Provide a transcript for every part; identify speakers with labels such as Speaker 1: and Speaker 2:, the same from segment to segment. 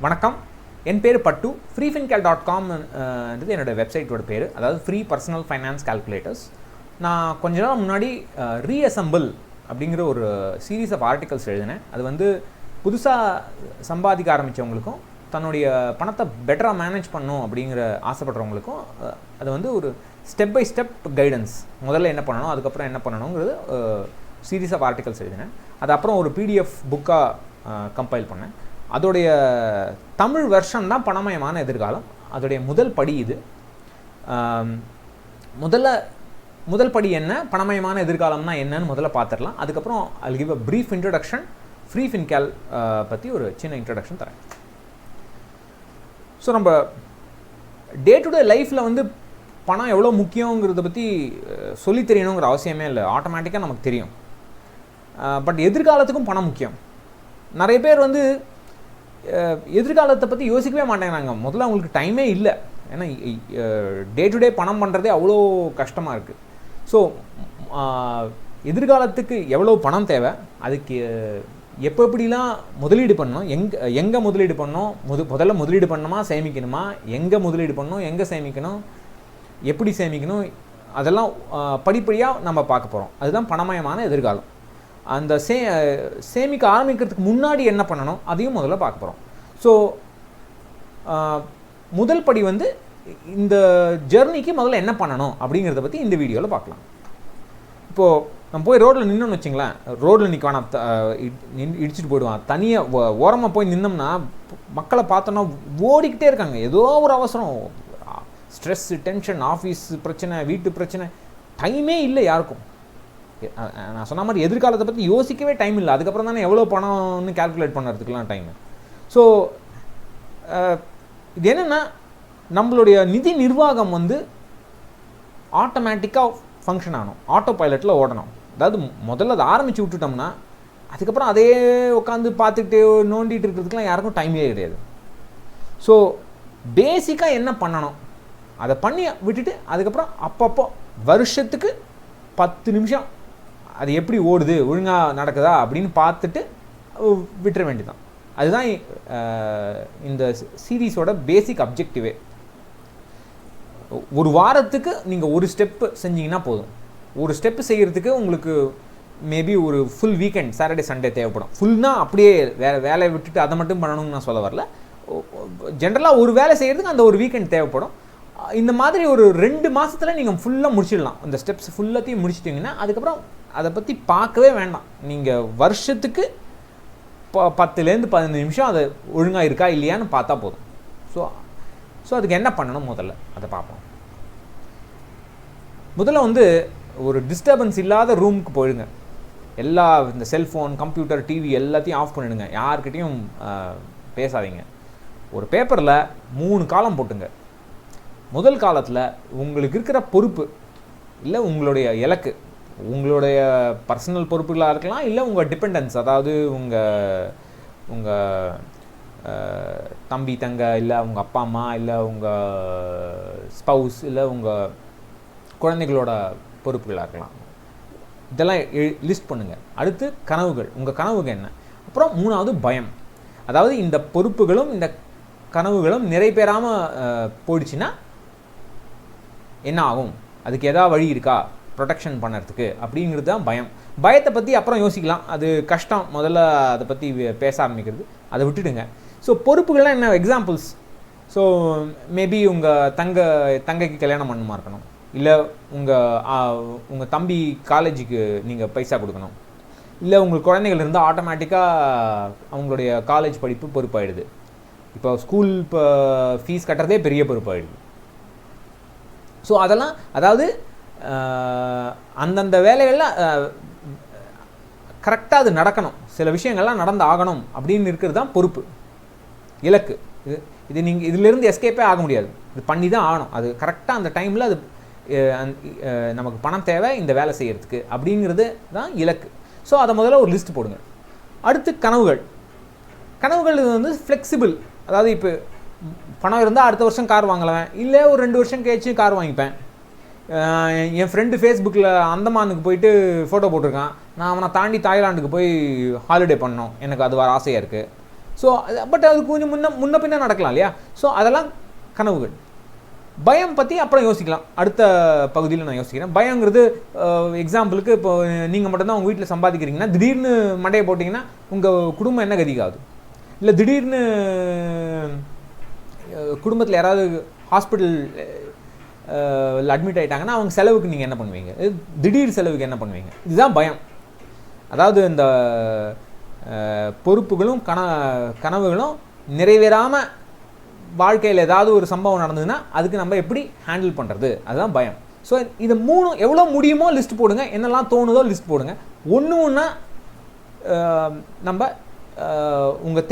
Speaker 1: வணக்கம், என் பேர் பட்டு. freefincal.com என்றது என்னோடய வெப்சைட்டோட பேர். அதாவது ஃப்ரீ பர்சனல் ஃபைனான்ஸ் கால்குலேட்டர்ஸ். நான் கொஞ்ச நாள் முன்னாடி ரீஅசம்பிள் அப்படிங்கிற ஒரு சீரீஸ் ஆஃப் ஆர்டிகல்ஸ் எழுதினேன். அது வந்து புதுசாக சம்பாதிக்க ஆரம்பித்தவங்களுக்கும் தன்னுடைய பணத்தை பெட்டராக மேனேஜ் பண்ணணும் அப்படிங்கிற ஆசைப்படுறவங்களுக்கும் அது வந்து ஒரு ஸ்டெப் பை ஸ்டெப் கைடன்ஸ். முதல்ல என்ன பண்ணணும், அதுக்கப்புறம் என்ன பண்ணணுங்கிறது சீரீஸ் ஆஃப் ஆர்டிகல்ஸ் எழுதினேன். அது அப்புறம் ஒரு பிடிஎஃப் புக்காக கம்பைல் பண்ணேன். அதோடைய தமிழ் வெர்ஷன் தான் பணமயமான எதிர்காலம். அதோடைய முதல் படி இது. முதல் படி என்ன, பணமயமான எதிர்காலம்னா என்னன்னு முதல்ல பார்த்துடலாம். அதுக்கப்புறம் I'll give a brief introduction. freefincal பற்றி ஒரு சின்ன இன்ட்ரடக்ஷன் தரேன். ஸோ நம்ம டே டு டே லைஃப்பில் வந்து பணம் எவ்வளோ முக்கியங்கிறத பற்றி சொல்லி தெரியணுங்கிற அவசியமே இல்லை, ஆட்டோமேட்டிக்காக நமக்கு தெரியும். பட் எதிர்காலத்துக்கும் பணம் முக்கியம். நிறைய பேர் வந்து எதிர்காலத்தை பற்றி யோசிக்கவே மாட்டேங்கிறாங்க. முதல்ல அவங்களுக்கு டைமே இல்லை. ஏன்னா டே டு டே பணம் பண்ணுறதே அவ்வளோ கஷ்டமாக இருக்குது. ஸோ எதிர்காலத்துக்கு எவ்வளோ பணம் தேவை, அதுக்கு எப்படிலாம் முதலீடு பண்ணணும், எங்கே முதலீடு பண்ணணும், முதல்ல முதலீடு பண்ணணுமா சேமிக்கணுமா, எங்கே முதலீடு பண்ணணும், எங்கே சேமிக்கணும், எப்படி சேமிக்கணும், அதெல்லாம் படிப்படியாக நம்ம பார்க்க போகிறோம். அதுதான் பணமயமான எதிர்காலம். அந்த சேமிக்க ஆரம்பிக்கிறதுக்கு முன்னாடி என்ன பண்ணணும் அதையும் முதல்ல பார்க்க போகிறோம். ஸோ முதல் படி வந்து இந்த ஜெர்னிக்கு முதல்ல என்ன பண்ணணும் அப்படிங்கிறத பற்றி இந்த வீடியோவில் பார்க்கலாம். இப்போது நம்ம போய் ரோட்டில் நின்னோன்னு வச்சிங்களேன், ரோட்டில் நிற்கவானா, இடிச்சிட்டு போயிடுவான். தனியாக ஓரமாக போய் நின்னோம்னா மக்களை பார்த்தோன்னா ஓடிக்கிட்டே இருக்காங்க. ஏதோ ஒரு அவசரம், ஸ்ட்ரெஸ்ஸு, டென்ஷன், ஆஃபீஸ் பிரச்சனை, வீட்டு பிரச்சனை, டைமே இல்லை யாருக்கும். நான் சொன்ன மாதிரி எதிர்காலத்தை பற்றி யோசிக்கவே டைம் இல்லை. அதுக்கப்புறம் தானே எவ்வளோ பணம்னு கால்குலேட் பண்ணுறதுக்குலாம் டைமு. ஸோ இது என்னென்னா, நம்மளுடைய நிதி நிர்வாகம் வந்து ஆட்டோமேட்டிக்காக ஃபங்க்ஷன் ஆகணும், ஆட்டோ பைலட்டில் ஓடணும். அதாவது முதல்ல அதை ஆரம்பித்து விட்டுட்டோம்னா அதுக்கப்புறம் அதே உட்காந்து பார்த்துக்கிட்டு நோண்டிகிட்டு இருக்கிறதுக்குலாம் யாருக்கும் டைமே கிடையாது. ஸோ பேசிக்காக என்ன பண்ணணும் அதை பண்ணி விட்டுட்டு அதுக்கப்புறம் அப்பப்போ வருஷத்துக்கு 10 நிமிஷம் அது எப்படி ஓடுது, ஒழுங்காக நடக்குதா அப்படின்னு பார்த்துட்டு விட்டுற வேண்டியதான். அதுதான் இந்த சீரீஸோட பேசிக் அப்ஜெக்டிவே. ஒரு வாரத்துக்கு நீங்கள் ஒரு ஸ்டெப்பு செஞ்சீங்கன்னா போதும். ஒரு ஸ்டெப்பு செய்கிறதுக்கு உங்களுக்கு மேபி ஒரு ஃபுல் வீக்கெண்ட், சாட்டர்டே சண்டே தேவைப்படும். ஃபுல்னால் அப்படியே வேலையை விட்டுட்டு அதை மட்டும் பண்ணணும்னு நான் சொல்ல வரல. ஜென்ரலாக ஒரு வேலை செய்கிறதுக்கு அந்த ஒரு வீக்கெண்ட் தேவைப்படும். இந்த மாதிரி ஒரு 2 மாதத்தில் நீங்கள் ஃபுல்லாக முடிச்சிடலாம். அந்த ஸ்டெப்ஸ் ஃபுல்லாத்தையும் முடிச்சிட்டிங்கன்னா அதுக்கப்புறம் அதை பற்றி பார்க்கவே வேண்டாம். நீங்கள் வருஷத்துக்கு 10லேருந்து 15 நிமிஷம் அதை ஒழுங்காக இருக்கா இல்லையான்னு பார்த்தா போதும். ஸோ அதுக்கு என்ன பண்ணணும் முதல்ல அதை பார்ப்போம். முதல்ல வந்து ஒரு டிஸ்டர்பன்ஸ் இல்லாத ரூமுக்கு போயிடுங்க. எல்லா இந்த செல்ஃபோன், கம்ப்யூட்டர், டிவி எல்லாத்தையும் ஆஃப் பண்ணிடுங்க. யார்கிட்டையும் பேசாதீங்க. ஒரு பேப்பரில் 3 காலம் போட்டுங்க. முதல் காலத்தில் உங்களுக்கு இருக்கிற பொறுப்பு இல்லை உங்களுடைய இலக்கு, உங்களுடைய பர்சனல் பொறுப்புகளாக இருக்கலாம், இல்லை உங்கள் டிபெண்டன்ஸ், அதாவது உங்கள் தம்பி தங்க, இல்லை உங்கள் அப்பா அம்மா, இல்லை உங்கள் ஸ்பவுஸ், இல்லை உங்கள் குழந்தைகளோட பொறுப்புகளாக இருக்கலாம். இதெல்லாம் லிஸ்ட் பண்ணுங்கள். அடுத்து கனவுகள், உங்கள் கனவுகள் என்ன. அப்புறம் 3வது பயம். அதாவது இந்த பொறுப்புகளும் இந்த கனவுகளும் நிறைவேறாமல் போயிடுச்சுன்னா என்ன ஆகும், அதுக்கு ஏதாவது வழி இருக்கா ப்ரொடெக்ஷன் பண்ணுறதுக்கு அப்படிங்கிறது தான் பயம். பயத்தை பற்றி அப்புறம் யோசிக்கலாம், அது கஷ்டம். முதல்ல அதை பற்றி பேச ஆரம்பிக்கிறது, அதை விட்டுடுங்க. ஸோ பொறுப்புகள்லாம் என்ன எக்ஸாம்பிள்ஸ். ஸோ மேபி உங்கள் தங்கைக்கு கல்யாணம் பண்ணுமா இருக்கணும், இல்லை உங்கள் தம்பி காலேஜுக்கு நீங்கள் பைசா கொடுக்கணும், இல்லை உங்கள் குழந்தைகள் இருந்தால் ஆட்டோமேட்டிக்காக அவங்களுடைய காலேஜ் படிப்பு பொறுப்பாயிடுது. இப்போ ஸ்கூல் ஃபீஸ் கட்டுறதே பெரிய பொறுப்பாயிடுது. ஸோ அதெல்லாம், அதாவது அந்தந்த வேலைகளில் கரெக்டாக அது நடக்கணும், சில விஷயங்கள்லாம் நடந்து ஆகணும் அப்படின்னு இருக்கிறது தான் பொறுப்பு, இலக்கு. இது நீங்கள் இதிலேருந்து எஸ்கேப்பே ஆக முடியாது, இது பண்ணி தான் ஆகணும். அது கரெக்டாக அந்த டைமில் அது நமக்கு பணம் தேவை இந்த வேலை செய்கிறதுக்கு அப்படிங்கிறது தான் இலக்கு. ஸோ அதை முதல்ல ஒரு லிஸ்ட் போடுங்க. அடுத்து கனவுகள் வந்து ஃப்ளெக்சிபிள். அதாவது இப்போ பணம் இருந்தால் அடுத்த வருஷம் கார் வாங்கலாம், இல்லை ஒரு 2 வருஷம் கழிச்சு கார் வாங்கிப்பேன். என் ஃப்ரெண்டு ஃபேஸ்புக்கில் அந்தமானுக்கு போயிட்டு ஃபோட்டோ போட்டிருக்கான், நான் அவனை தாண்டி தாய்லாண்டுக்கு போய் ஹாலிடே பண்ணோம், எனக்கு அது வர ஆசையாக இருக்குது. ஸோ பட் அது கொஞ்சம் முன்ன பின்ன நடக்கலாம் இல்லையா. ஸோ அதெல்லாம் கனவுகள். பயம் பற்றி அப்புறம் யோசிக்கலாம், அடுத்த பகுதியில் நான் யோசிக்கிறேன். பயங்கிறது எக்ஸாம்பிளுக்கு இப்போ நீங்கள் மட்டும்தான் உங்கள் வீட்டில் சம்பாதிக்கிறீங்கன்னா திடீர்னு மண்டையை போட்டிங்கன்னா உங்கள் குடும்பம் என்ன கதிக்காது. இல்லை திடீர்னு குடும்பத்தில் யாராவது ஹாஸ்பிட்டல் அட்மிட் ஆகிட்டாங்கன்னா அவங்க செலவுக்கு நீங்கள் என்ன பண்ணுவீங்க, திடீர் செலவுக்கு என்ன பண்ணுவீங்க, இதுதான் பயம். அதாவது இந்த பொறுப்புகளும் கனவுகளும் நிறைவேறாமல் வாழ்க்கையில் ஏதாவது ஒரு சம்பவம் நடந்ததுன்னா அதுக்கு நம்ம எப்படி ஹேண்டில் பண்ணுறது, அதுதான் பயம். ஸோ இது 3 எவ்வளோ முடியுமோ லிஸ்ட் போடுங்க, என்னெல்லாம் தோணுதோ லிஸ்ட் போடுங்க. ஒன்று நம்ம உங்கள்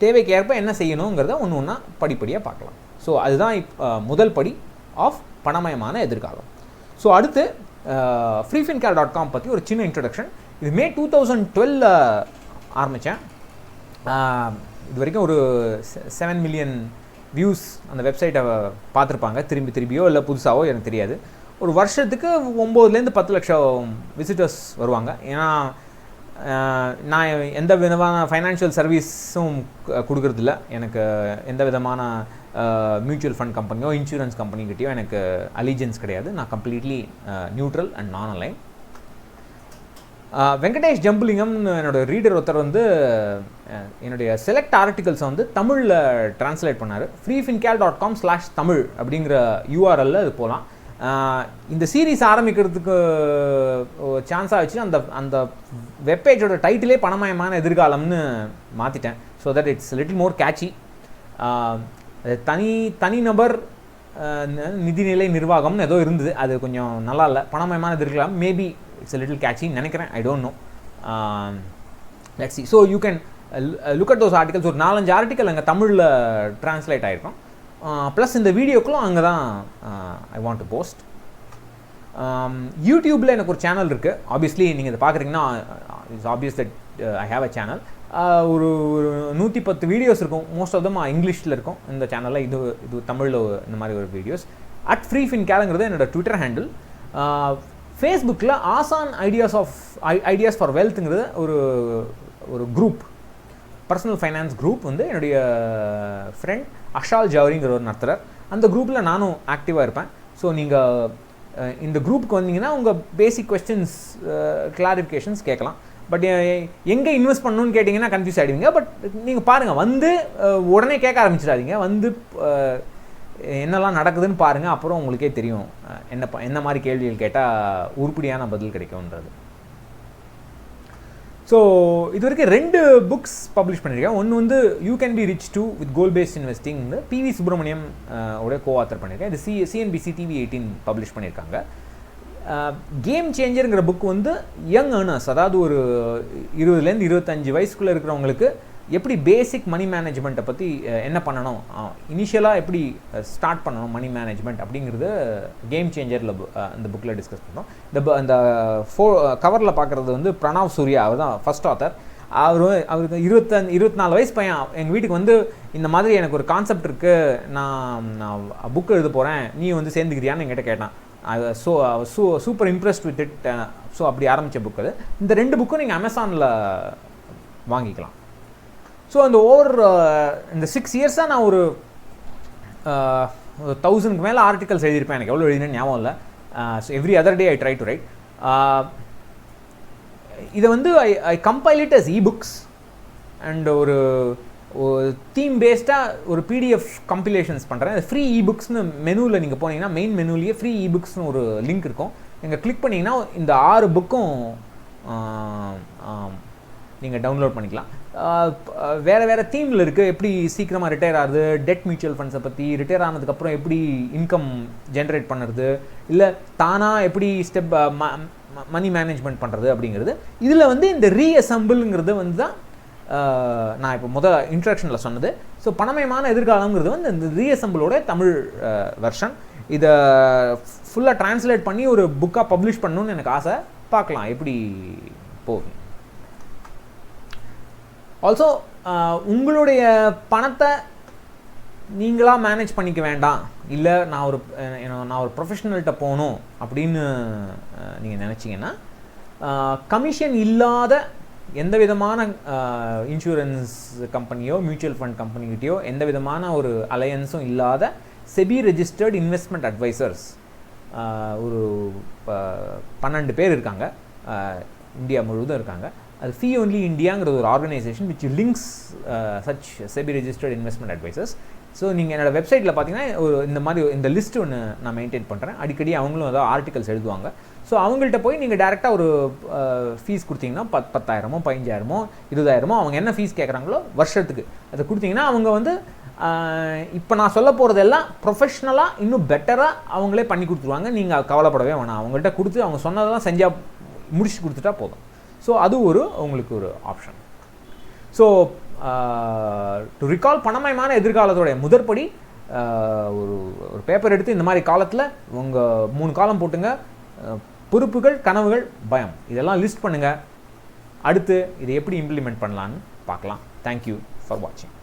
Speaker 1: தேவைக்கு ஏற்ப என்ன செய்யணுங்கிறத ஒன்று படிப்படியாக பார்க்கலாம். ஸோ அதுதான் முதல் படி ஆஃப் பணமயமான எதிர்காலம். ஸோ அடுத்து freefincare.com பற்றி ஒரு சின்ன இன்ட்ரடக்ஷன். இது மே 2012 ஆரம்பித்தேன். இது வரைக்கும் ஒரு 7 மில்லியன் வியூஸ் அந்த வெப்சைட்டை பார்த்துருப்பாங்க, திரும்பியோ இல்லை புதுசாகவோ எனக்கு தெரியாது. ஒரு வருஷத்துக்கு 9 to 10 லட்சம் விசிட்டர்ஸ் வருவாங்க. ஏன்னா நான் எந்த விதமான ஃபைனான்ஷியல் சர்வீஸும் கொடுக்குறதில்ல. எனக்கு எந்த விதமான மியூச்சுவல் ஃபண்ட் கம்பெனியோ இன்சூரன்ஸ் கம்பெனிக்கிட்டையோ எனக்கு அலிஜென்ஸ் கிடையாது. நான் கம்ப்ளீட்லி நியூட்ரல் அண்ட் நான் அலைன். வெங்கடேஷ் ஜம்புலிங்கம்னு என்னோட ரீடர் ஒருத்தர் வந்து என்னுடைய செலக்ட் ஆர்டிகல்ஸை வந்து தமிழில் ட்ரான்ஸ்லேட் பண்ணார். freefincare.com/tamil அப்படிங்கிற URL அது போகலாம். இந்த சீரீஸ் ஆரம்பிக்கிறதுக்கு சான்ஸாக வச்சு அந்த வெப்பேஜோட டைட்டிலே பணமயமான எதிர்காலம்னு மாற்றிட்டேன். So that it's little more catchy. தனிநபர் நிதிநிலை நிர்வாகம்னு ஏதோ இருந்தது, அது கொஞ்சம் நல்லா இல்லை. பணமயமான எதிர்காலம் maybe it's a little catchy நினைக்கிறேன், I don't know. Let's see. So you can look at those articles. ஒரு 4-5 ஆர்டிக்கல் அங்கே தமிழில் ட்ரான்ஸ்லேட் ஆகிருக்கும். ப்ளஸ் இந்த வீடியோக்களும் அங்கே தான் ஐ வாண்ட் டு போஸ்ட். யூடியூப்பில் எனக்கு ஒரு சேனல் இருக்குது. ஆப்வியஸ்லி நீங்கள் இதை பார்க்குறீங்கன்னா it's obvious that I have a channel. ஒரு 110 வீடியோஸ் இருக்கும். மோஸ்ட் ஆஃப் தம் இங்கிலீஷில் இருக்கும் இந்த சேனலில். இது தமிழில் இந்த மாதிரி ஒரு வீடியோஸ். @freefincare என்னோட ட்விட்டர் ஹேண்டில். ஃபேஸ்புக்கில் ஆசான் ஐடியாஸ் ஃபார் வெல்த்துங்கிறது ஒரு குரூப், பர்சனல் ஃபைனான்ஸ் குரூப் வந்து என்னுடைய ஃப்ரெண்ட் அஷால் ஜவரிங்கிற ஒரு நடத்துகிறார். அந்த குரூப்பில் நானும் ஆக்டிவாக இருப்பேன். ஸோ நீங்கள் இந்த குரூப்புக்கு வந்தீங்கன்னா உங்கள் பேசிக் கொஸ்டின்ஸ் கிளாரிஃபிகேஷன்ஸ் கேட்கலாம். பட் எங்கே இன்வெஸ்ட் பண்ணணும்னு கேட்டிங்கன்னா கன்ஃபியூஸ் ஆகிடுவீங்க. பட் நீங்கள் பாருங்கள், வந்து உடனே கேட்க ஆரம்பிச்சிடாதீங்க. வந்து என்னெல்லாம் நடக்குதுன்னு பாருங்கள், அப்புறம் உங்களுக்கே தெரியும் என்ன மாதிரி கேள்விகள் கேட்டால் உருப்படியான பதில் கிடைக்கும்ன்றது. ஸோ இது வரைக்கும் 2 புக்ஸ் பப்ளிஷ் பண்ணியிருக்கேன். ஒன்று வந்து you can be rich too with goal based investing வந்து PV சுப்ரமணியம் உடைய கோ-ஆத்தர் பண்ணியிருக்கேன். இது CNBC TV 18 பப்ளிஷ் பண்ணியிருக்காங்க. கேம் சேஞ்சருங்கிற புக் வந்து யங் ஏர்னர்ஸ், அதாவது ஒரு 20 to 25 வயசுக்குள்ளே இருக்கிறவங்களுக்கு எப்படி பேசிக் மணி மேனேஜ்மெண்ட்டை பற்றி என்ன பண்ணணும், இனிஷியலாக எப்படி ஸ்டார்ட் பண்ணணும் மணி மேனேஜ்மெண்ட் அப்படிங்கிறது கேம் சேஞ்சரில் இந்த புக்கில் டிஸ்கஸ் பண்ணோம். இந்த கவரில் பார்க்குறது வந்து பிரணவ் சூர்யா, அவர் தான் ஃபர்ஸ்ட் ஆத்தர். அவருக்கு 24 வயசு பையன் எங்கள் வீட்டுக்கு வந்து இந்த மாதிரி எனக்கு ஒரு கான்செப்ட் இருக்குது, நான் புக் எழுத போகிறேன், நீ வந்து சேர்ந்துக்கிறியான்னு என்கிட்ட கேட்டான். Super impressed with it. So அப்படி ஆரம்பித்த புக் அது. இந்த 2 புக்கும் நீங்கள் அமேசானில் வாங்கிக்கலாம். ஸோ அந்த இந்த 6 இயர்ஸாக நான் ஒரு 1000க்கு மேலே ஆர்டிகல்ஸ் எழுதியிருப்பேன். எனக்கு எவ்வளோ எழுதினேன்னு ஞாபகம் இல்லை. So every other day I try to write. இதை வந்து I compile it as ebooks and ஒரு தீம் பேஸ்டாக ஒரு PDF கம்பிலேஷன்ஸ் பண்ணுறேன். ஃப்ரீ இபுக்ஸ்னு மெனுவில் நீங்கள் போனீங்கன்னா மெயின் மெனுலேயே ஃப்ரீ இபுக்ஸ்னு ஒரு லிங்க் இருக்கும். நீங்கள் கிளிக் பண்ணிங்கன்னா இந்த 6 புக்கும் நீங்கள் டவுன்லோட் பண்ணிக்கலாம். வேறு தீமில் இருக்குது. எப்படி சீக்கிரமாக ரிட்டையர் ஆகுது, டெட் மியூச்சுவல் ஃபண்ட்ஸை பற்றி, ரிட்டையர் ஆனதுக்கப்புறம் எப்படி இன்கம் ஜென்ரேட் பண்ணுறது, இல்லை தானாக எப்படி மணி மேனேஜ்மெண்ட் பண்ணுறது அப்படிங்கிறது. இதில் வந்து இந்த ரீஅசம்பிள்ங்கிறது வந்து தான் நான் இப்போ இன்ட்ரடக்ஷனில் சொன்னது. ஸோ பணமயமான எதிர்காலங்கிறது வந்து இந்த ரீஅசம்பிளோட தமிழ் வெர்ஷன். இதை ஃபுல்லாக ட்ரான்ஸ்லேட் பண்ணி ஒரு புக்காக பப்ளிஷ் பண்ணணுன்னு எனக்கு ஆசை. பார்க்கலாம் எப்படி போகுது. ஆல்சோ உங்களுடைய பணத்தை நீங்களாக மேனேஜ் பண்ணிக்க வேண்டாம், இல்லை நான் ஒரு ப்ரொஃபஷனல்கிட்ட போகணும் அப்படின்னு நீங்கள் நினச்சிங்கன்னா கமிஷன் இல்லாத எந்த விதமான இன்சூரன்ஸ் கம்பெனியோ மியூச்சுவல் ஃபண்ட் கம்பெனிகிட்டயோ எந்த விதமான ஒரு அலையன்ஸும் இல்லாத செபி ரெஜிஸ்டர்ட் இன்வெஸ்ட்மெண்ட் அட்வைசர்ஸ் ஒரு 12 பேர் இருக்காங்க, இந்தியா முழுவதும் இருக்காங்க. அது ஃபீ ஒன்லி இந்தியாங்கிறது ஒரு organisation which links such SEBI registered investment advisers. So நீங்கள் என்னோடய வெப்சைட்டில் பார்த்தீங்கன்னா இந்த மாதிரி இந்த லிஸ்ட்டு ஒன்று நான் மெயின்டைன் பண்ணுறேன். அடிக்கடி அவங்களும் ஏதாவது ஆர்டிகல்ஸ் எழுதுவாங்க. ஸோ அவங்கள்ட்ட போய் நீங்கள் டேரெக்டாக ஒரு ஃபீஸ் கொடுத்தீங்கன்னா 10,000 15,000 20,000 அவங்க என்ன ஃபீஸ் கேட்குறாங்களோ வருஷத்துக்கு அதை கொடுத்தீங்கன்னா அவங்க வந்து இப்போ நான் சொல்ல போகிறதெல்லாம் ப்ரொஃபஷ்னலாக இன்னும் பெட்டராக அவங்களே பண்ணி கொடுத்துருவாங்க. நீங்கள் கவலைப்படவே வேணாம். அவங்கள்ட்ட கொடுத்து அவங்க சொன்னதெல்லாம் செஞ்சால் முடிச்சு கொடுத்துட்டா போதும். ஸோ அது உங்களுக்கு ஒரு ஆப்ஷன். ஸோ டு ரிகால் பணமயமான எதிர்காலத்தோடைய முதற்படி ஒரு பேப்பர் எடுத்து இந்த மாதிரி காலத்தில் உங்கள் 3 காலம் போட்டுங்க. பொறுப்புகள், கனவுகள், பயம், இதெல்லாம் லிஸ்ட் பண்ணுங்கள். அடுத்து இதை எப்படி இம்ப்ளிமெண்ட் பண்ணலான்னு பார்க்கலாம். தேங்க்யூ ஃபார் வாட்சிங்.